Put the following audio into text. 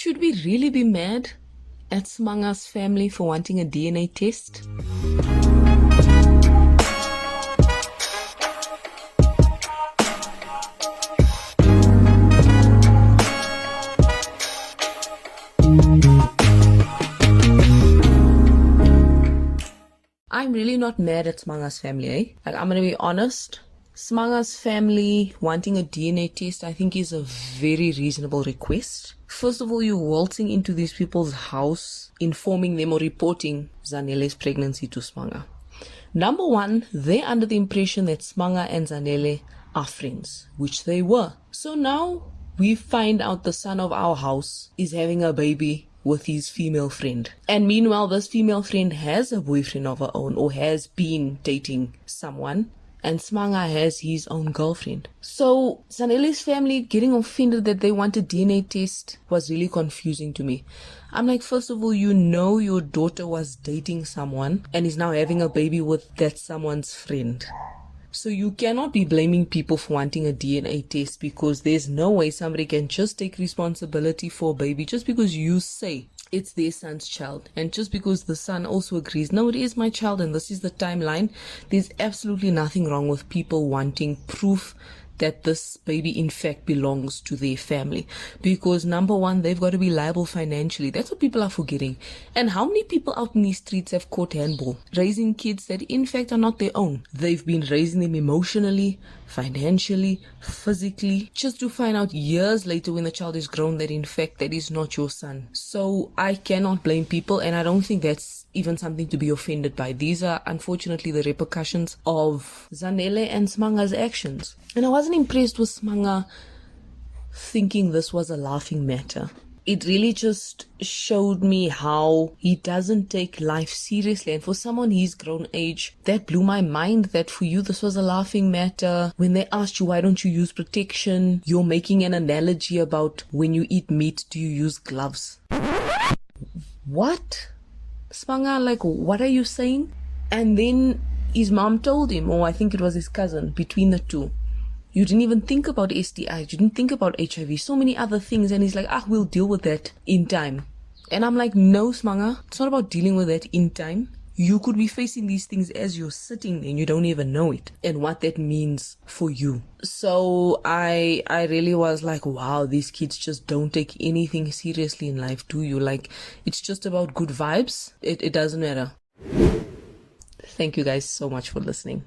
Should we really be mad at Smanga's family for wanting a DNA test? I'm really not mad at Smanga's family, eh? Like, I'm gonna be honest. Smanga's family wanting a DNA test, I think, is a very reasonable request. First of all, you're waltzing into these people's house, informing them or reporting Zanele's pregnancy to Smanga. Number one, they're under the impression that Smanga and Zanele are friends, which they were. So now we find out the son of our house is having a baby with his female friend. And meanwhile, this female friend has a boyfriend of her own or has been dating someone. And Smanga has his own girlfriend. So Zanele's family getting offended that they want a DNA test was really confusing to me. I'm like, first of all, you know your daughter was dating someone and is now having a baby with that someone's friend. So you cannot be blaming people for wanting a DNA test, because there's no way somebody can just take responsibility for a baby just because you say it's their son's child, and just because the son also agrees, no, it is my child and this is the timeline. There's absolutely nothing wrong with people wanting proof that this baby in fact belongs to their family, because number one, they've got to be liable financially. That's what people are forgetting. And how many people out in these streets have caught handball, raising kids that in fact are not their own? They've been raising them emotionally, financially, physically, just to find out years later when the child is grown that in fact that is not your son. So I cannot blame people, and I don't think that's even something to be offended by. These are unfortunately the repercussions of Zanele and Smanga's actions. And I wasn't impressed with Smanga thinking this was a laughing matter. It really just showed me how he doesn't take life seriously. And for someone his grown age, that blew my mind, that for you this was a laughing matter. When they asked you, why don't you use protection? You're making an analogy about when you eat meat, do you use gloves? What? Smanga, like, what are you saying? And then his mom told him, or I think it was his cousin, between the two, you didn't even think about STIs, you didn't think about HIV, so many other things. And he's like, we'll deal with that in time. And I'm like, no, Smanga, it's not about dealing with that in time. You could be facing these things as you're sitting there and you don't even know it and what that means for you. So I really was like, wow, these kids just don't take anything seriously in life, do you? Like, it's just about good vibes. It doesn't matter. Thank you guys so much for listening.